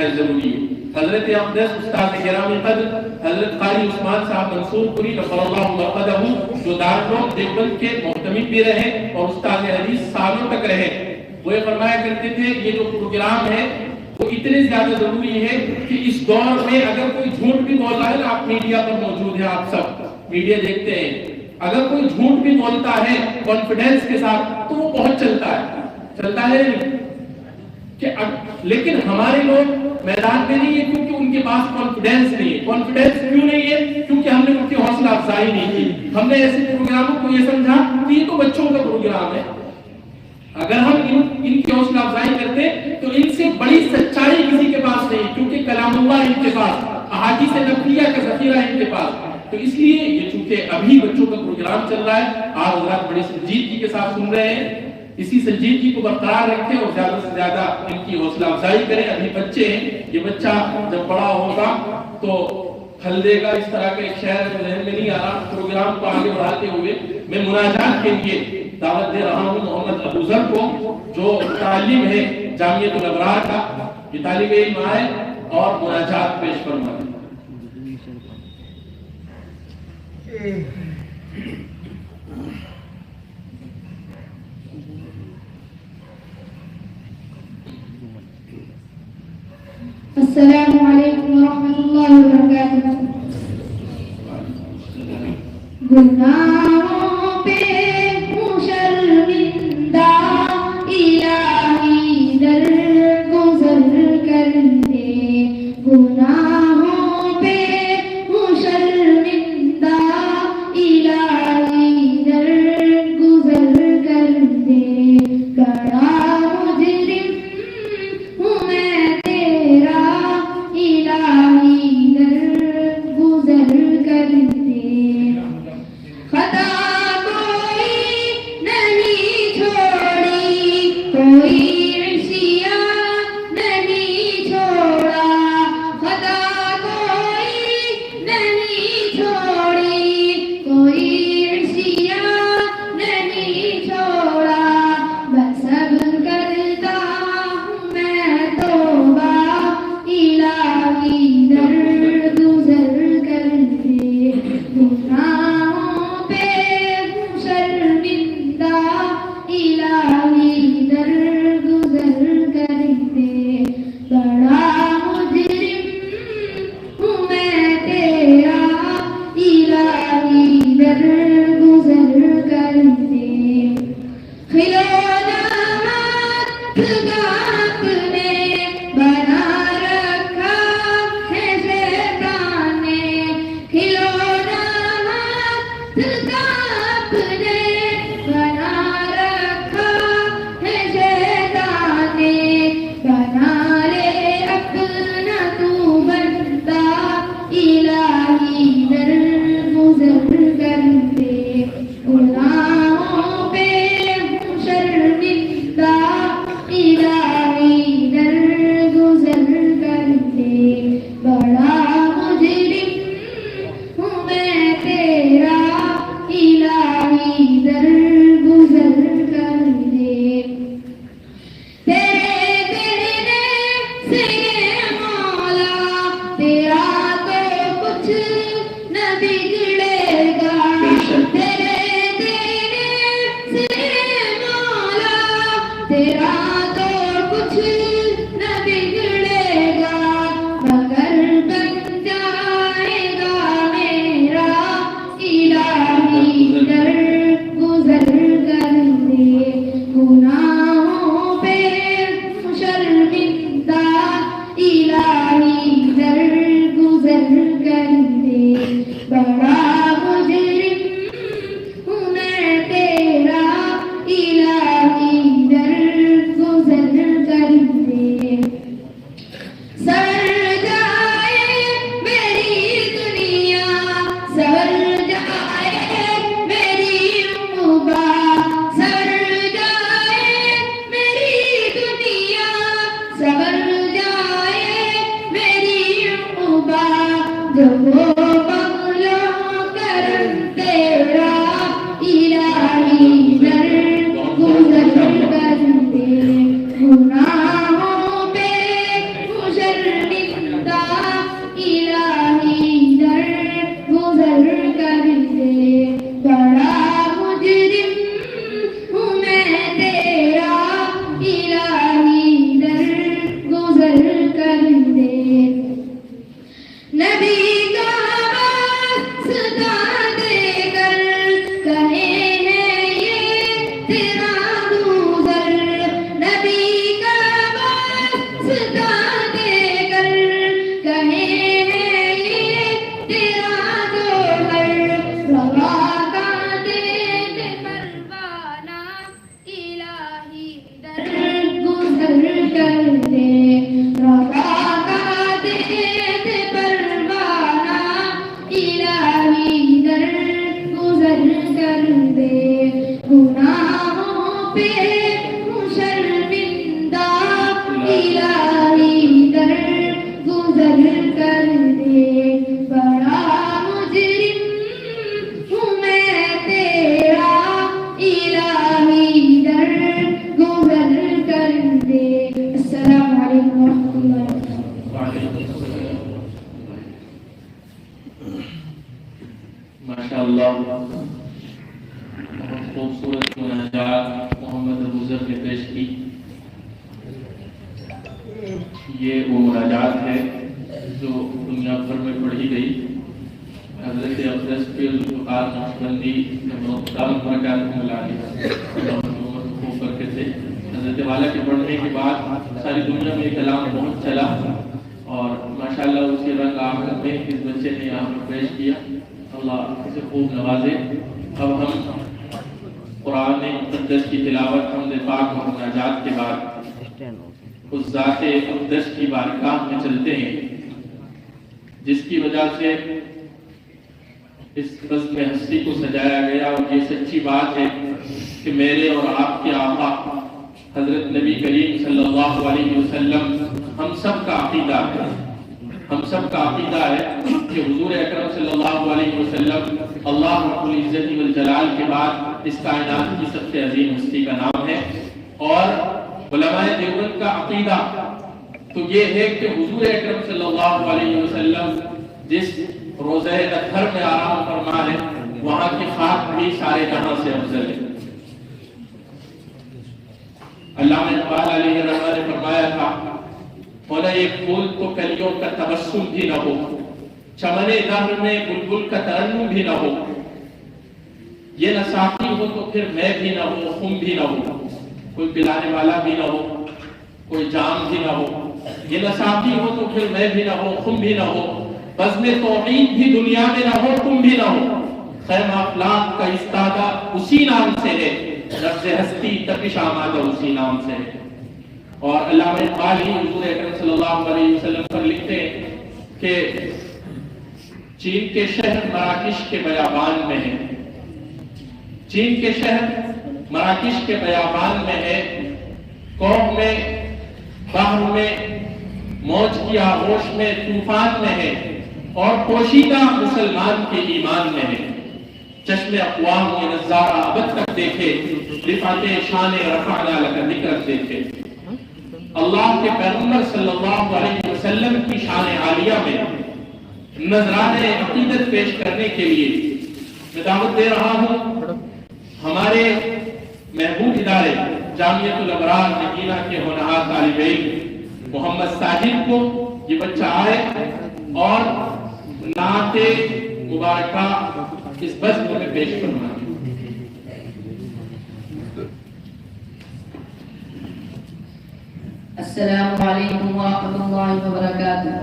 نہایت ضروری ہے۔ حضرت اقدس استاد گرامی قدر حضرت قاری عثمان صاحب منصور پوری نفر اللہ مرقدہ جو دارالعلوم دیوبند کے معتمد بھی رہے اور استاد حدیث سالوں تک رہے، وہ یہ فرمایا کرتے تھے یہ جو پروگرام ہے وہ اتنے زیادہ ضروری ہے کہ اس دور میں اگر کوئی جھوٹ بھی بول رہا ہے نا، آپ میڈیا پر موجود ہیں، آپ سب میڈیا دیکھتے ہیں، اگر کوئی جھوٹ بھی بولتا ہے کانفیڈنس کے ساتھ تو وہ بہت چلتا ہے کہ لیکن ہمارے لوگ میدان میں نہیں ہے کیونکہ ان کے پاس کانفیڈنس نہیں ہے۔ کانفیڈنس کیوں نہیں ہے؟ کیونکہ ہم نے ان کی حوصلہ افزائی نہیں کی۔ ہم نے ایسے پروگراموں کو یہ سمجھا کہ یہ تو بچوں کا پروگرام ہے، اگر ہم ان کی حوصلہ افزائی کرتے تو ان سے بڑی سچائی کسی کے پاس نہیں، کیونکہ کلام اللہ ان کے پاس، احادیث نبویہ کا ذخیرہ ان کے پاس۔ تو اس لیے یہ چونکہ ابھی بچوں کا پروگرام چل رہا ہے، آپ حضرات بڑی سنجیدگی کے ساتھ سن رہے ہیں، اسی سنجیدگی کو برقرار رکھیں اور زیادہ سے زیادہ ان کی حوصلہ افزائی کریں۔ ابھی بچے ہیں، یہ بچہ جب بڑا ہوگا تو پھل دے گا، اس طرح کے ایک شعر ذہن میں نہیں آ رہا۔ پروگرام کو آگے بڑھاتے ہوئے میں مناجات کے لیے دعوت دے رہا ہوں محمد ابو ذر کو، جو تعلیم ہے جامعۃ الابرار کا، یہ طالب علم آئے اور مناجات پیش فرمائیں۔ السلام علیکم ورحمۃ اللہ وبرکاتہ۔ گناہوں پہ ہوں شرمندہ، الہی در گزر کر دے۔ گناہوں پہ ہوں شرمندہ، الہی در گزر کر دے۔ بڑا مجرم ہوں میں تیرا، الہی در گزر کر دے۔ خطا کوئی نہیں چھوڑی، کوئی عصیاں نہیں چھوڑا۔ خطا کوئی نہیں چھوڑی، کوئی عصیاں نہیں چھوڑا۔ بس اب کرتا ہوں میں توبہ، الہی در گزر کر دے۔ گناہوں پہ ہوں شرمندہ، الہی در گزر کر دے۔ بڑا مجرم ہوں میں تیرا، الہی در گزر کر دے۔ کھلونا ہاتھ کا اپنے بنا رکھا ہے شیطان نے، کھلونا ہاتھ کا اپنے بنا رکھا ہے شیطان نے۔ بنا لے اپنا تو بنتا، الہی در گزر کر دے۔ گناہوں پہ ہوں شرمندہ، الہی در گزر کر دے۔ بڑا مجرم ہوں میں تیرا، الہی در گزر کر دے۔ تیرے دینے سے مولا، تیرا تو کچھ نہ بگڑے گا۔ تیرے دینے سے مولا، تیرا تو کچھ نہ بگڑے گا، مگر بن جائے گا میرا، الہی در گزر کر دے۔ گناہوں پہ ہوں شرمندہ، الہی در گزر کر دے۔ بڑا مجرم ہوں میں تیرا، الہی در گزر کر دے۔ سر جائے میری دنیا، سر جائے میری عقبہ، سر جائے میری دنیا، سر جائے میری عقبہ۔ جو وہ بنگلوں کرم تیرا، الہی در گزر کر دے۔ گناہوں پہ ہوں شرمندہ، یہ وہ مناجات ہے جو دنیا بھر میں پڑھی گئی. حضرت اقدس پیر ذوالفقار نقشبندی دامت برکاتہ علیہ خوب برکت سے حضرت والا کے پڑھنے کے بعد ساری دنیا میں کلام پہنچ چلا اور ماشاءاللہ اسی رنگ آخر میں اس بچے نے یہاں پر پیش کیا. اللہ اسے خوب نوازے. اب ہم قرآن مقدس کی تلاوت حمد پاک اور مناجات کے بعد اس ذات اقدس کی بارگاہ میں چلتے ہیں جس کی وجہ سے اس بزم ہستی کو سجایا گیا. اور یہ سچی بات ہے کہ میرے اور آپ کے آقا حضرت نبی کریم صلی اللہ علیہ وسلم ہم سب کا عقیدہ ہے. ہم سب کا عقیدہ ہے کہ حضور اکرم صلی اللہ علیہ وسلم اللہ رب العزت والجلال کے بعد اس کائنات کی سب سے عظیم ہستی کا نام ہے. اور علماء دیوبند کا عقیدہ تو یہ ہے کہ حضور اکرم صلی اللہ علیہ وسلم جس روضہ اطہر میں آرام فرما ہے وہاں کی خاک بھی سارے جہاں سے افضل ہے. علامہ اقبال علیہ الرحمہ نے فرمایا تھا ہونا ایک پھول تو کلیوں کا تبسم بھی نہ ہو, چمن دہر میں بلبل کا ترنم بھی نہ ہو, یہ نہ ساقی ہو تو پھر میں بھی نہ ہو, خم بھی نہ ہو, کوئی پلانے والا بھی نہ ہو, کوئی جام بھی نہ ہو, یہ نہ ساقی ہو تو پھر میں بھی نہ ہو, خم بھی نہ ہو, بزم توحید بھی دنیا میں نہ ہو, تم بھی نہ ہو, خیمہ افلاک کا استادہ اسی نام سے ہے, نفس ہستی تپش آمادہ اسی نام سے ہے. اور علامہ اقبال ہی حضور اکرم صلی اللہ علیہ وسلم پر لکھتے ہیں کہ چین کے شہر مراکش کے بیابان میں ہے, چین کے شہر مراکش کے بیابان میں ہے, کوہ میں بحر میں موج کی آغوش میں طوفان میں ہے, اور پوشیدہ مسلمان کے ایمان میں ہے. چشم اقوام یہ نظارہ ابد تک دیکھے, رفعت شان رفعنا لک ذکر دیکھے. اللہ کے پیغمبر صلی اللہ علیہ وسلم کی شان عالیہ میں نذرانے عقیدت پیش کرنے کے لیے میں دعوت دے رہا ہوں ہمارے محبوب ادارے جامعۃ الابرار مدینہ کے ہونہار طالب علم محمد ساجد کو. یہ بچہ آئے اور نعت مبارکہ اس بزم میں پیش کرنا. السلام علیکم ورحمۃ اللہ وبرکاتہ.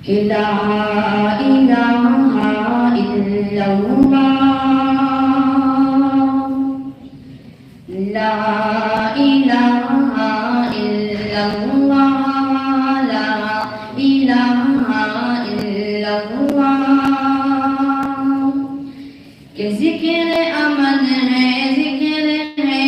لا الہ الا اللہ, لا الہ الا اللہ, لا الہ الا اللہ. کہ ذکر امن ہے, ذکر ہے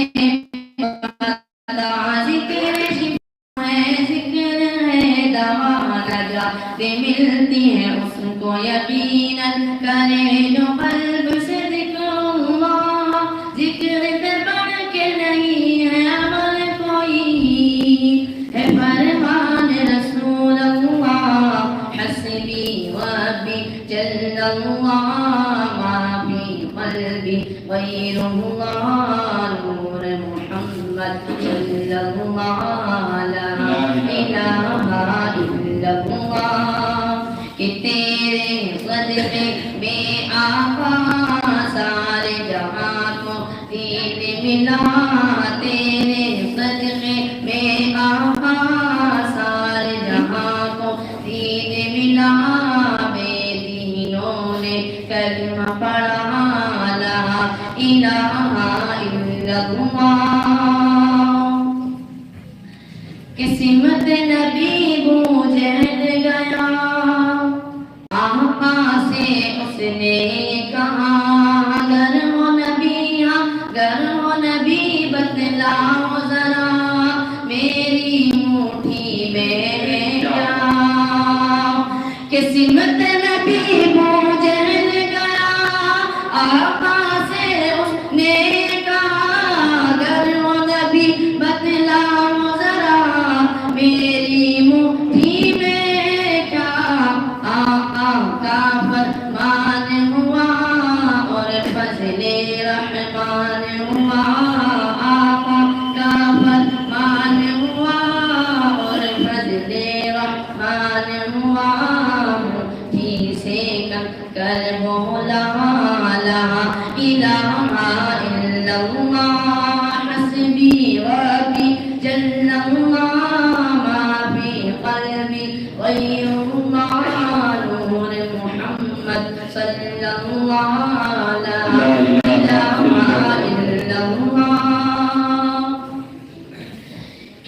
ملتی ہے اس کو یقیناً کرے جو قلب سے ذکر اللہ. ذکر سے بڑھ کے نہیں ہے عمل کوئی, ہے فرمان رسول اللہ حسبی ربی جل اللہ ما فی قلبی غیر اللہ نور محمد صلی اللہ لا الہ الا اللہ. کہ تیرے صدقے میں آقا سارے جہاں کو دین ملا, تیرے صدقے میں آقا سارے جہاں کو دین ملا. بے دینوں نے کلمہ پڑھا لا الہ الا اللہ. قسمت نبی بوجھل گیا آقا سے, اس نے کہا اگر ہو نبی, اگر ہو نبی بتلاؤ ذرا میری مٹھی میں کیا. قسمت نبی بوجھل گیا آقا سے, اس نے کہا اگر ہو نبی بتلاؤ ذرا میری مٹھی میں کیا. آقا کا فرمان ہوا اور فضل رحمان ہوا, آقا کا فرمان ہوا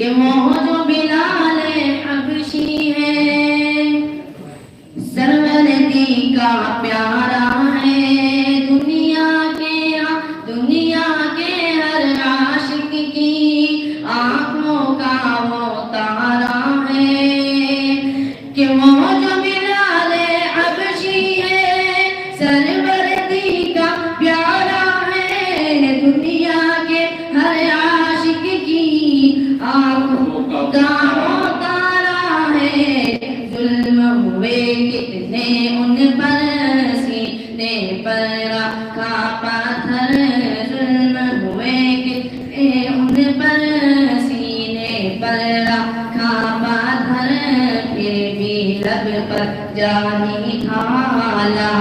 کہ وہ جو بلال حبشی ہے سرور دی کا پیارا ہے، دنیا کے ہر عاشق کی آنکھوں کا وہ تارا ہے، کہ وہ جو بلال حبشی ہے سرور دی کا پیارا ہے، دنیا کے ہر عاشق کی آنکھوں کا وہ تارا ہے، ظلم ہوئے کتنے ان پر سینے پر رکھا پتھر، ظلم ہوئے کتنے ان پر سینے پر رکھا پتھر، پھر بھی لب پر جانی تھا لا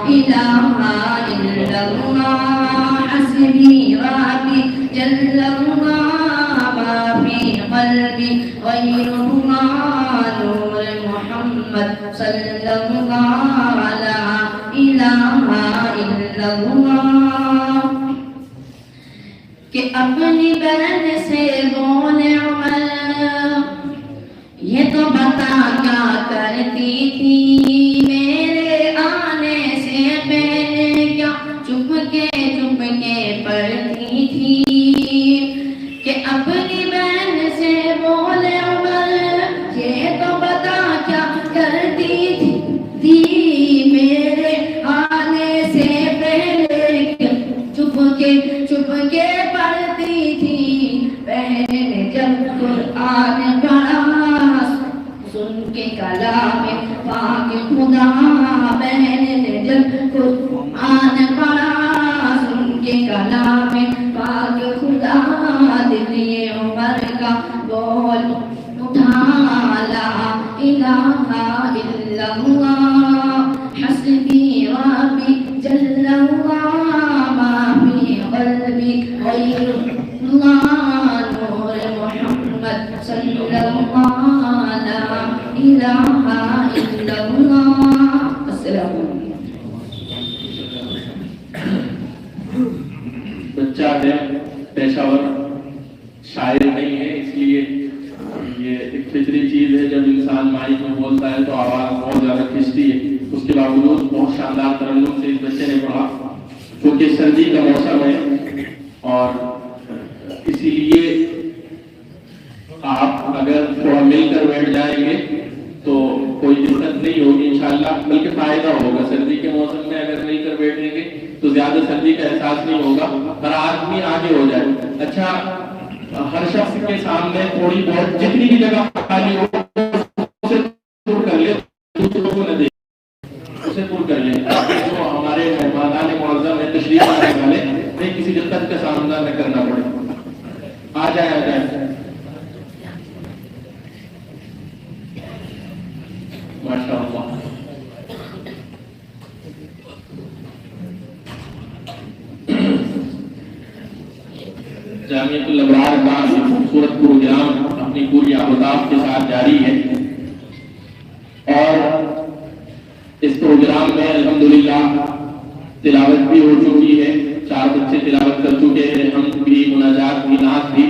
الہ الا اللہ، حسبی ربی جل اللہ، ما فی قلبی غیر اللہ، نور محمد صلی اللہ لا الہ الا اللہ، کہ اپنی بہن سے بولے عمر یہ تو بتا کیا کرتی تھی، میرے آنے سے پہلے کیا چپ کے پڑھتی تھی، کہ اپنی بہن سے بولے عمر یہ تو بتا کیا کرتی تھی، میرے آنے سے پہلے کیا چپ کے پڑھتی تھی، بہن جب قرآن پڑھا سن کے کلام پاک خدا، بہن نے جب قرآن پڑھا سن کے کلام پاک خدا، دل یہ عمر کا بول اٹھا لا الہ الا اللہ، حسبی ربی جل اللہ، ما فی قلبی غیر اللہ، نور محمد صلی اللہ لا الہ الا اللہ۔ السلام علیکم۔ بچہ ہے پیشہ ور شاعر نہیں ہے، اس لیے یہ ایک فطری چیز ہے، جب انسان مائک میں بولتا ہے تو آواز بہت زیادہ کھنچتی ہے، اس کے باوجود بہت شاندار ترنم سے اس بچے نے پڑھا، کیونکہ سردی کا موسم ہے اور اسی لیے آپ اگر تھوڑا مل کر بیٹھ جائیں گے تو کوئی دقت نہیں ہوگی انشاءاللہ، بلکہ فائدہ ہوگا۔ سردی کے موسم میں اگر مل کر بیٹھیں گے تو زیادہ سردی کا احساس نہیں ہوگا، ہر آدمی آگے ہو جائے۔ اچھا، ہر شخص کے سامنے تھوڑی بہت جتنی بھی جگہ خالی ہو اسے پور کر لے، دوسروں کو نہ دے، اسے پور کر لے، جو ہمارے مہمانان معظم میں تشریف لانے والے نہیں کسی دقت کا سامنا نہ کرنا پڑے۔ آ جائے ماشاء اللہ۔ جامعۃ الابرار کا خوبصورت پروگرام اپنی پوری آباداب کے ساتھ جاری ہے، اور اس پروگرام میں الحمدللہ تلاوت بھی ہو چکی ہے، 4 بچے تلاوت کر چکے ہیں، ہم بھی، مناجات بھی، نعت بھی۔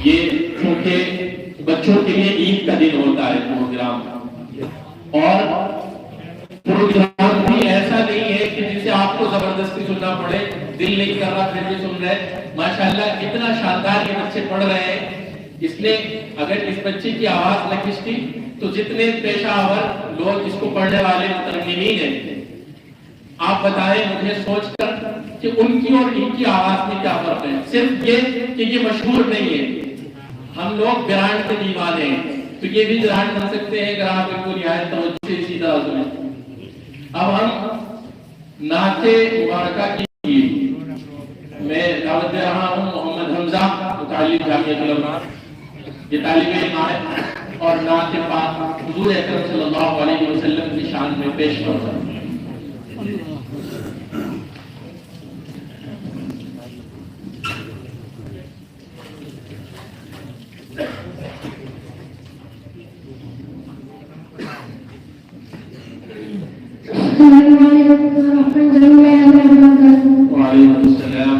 یہ چونکہ بچوں کے لیے عید کا دن ہوتا ہے پروگرام، اور پروگرام بھی ایسا نہیں ہے کہ جسے آپ کو زبردستی سننا پڑے، دل نہیں کر رہا پھر بھی سن رہے۔ ماشاءاللہ اتنا شاندار یہ بچے پڑھ رہے ہیں، اس لیے اگر اس بچے کی آواز نہ کھنچتی تو جتنے پیشہ ور لوگ اس کو پڑھنے والے مترنمین ہیں، آپ بتائیں مجھے سوچ کر کہ ان کی اور ان کی آواز میں کیا فرق ہے؟ صرف یہ کہ یہ مشہور نہیں ہے، ہم لوگ برانڈ کے دیوانے ہیں، تو یہ بھی برانڈ بن سکتے ہیں اگر آپ ان کو نہایت توجہ سے اسی طرح سنیں۔ اب ہم نعت مبارکہ کی میں دعوت دے رہا ہوں محمد حمزہ، متعلق جامعۃ الابرار، یہ طالب علم ہے اور نعت پاک حضور اکرم صلی اللہ علیہ وسلم کی شان میں پیش کرتا ہوں۔ وعلیکم السلام۔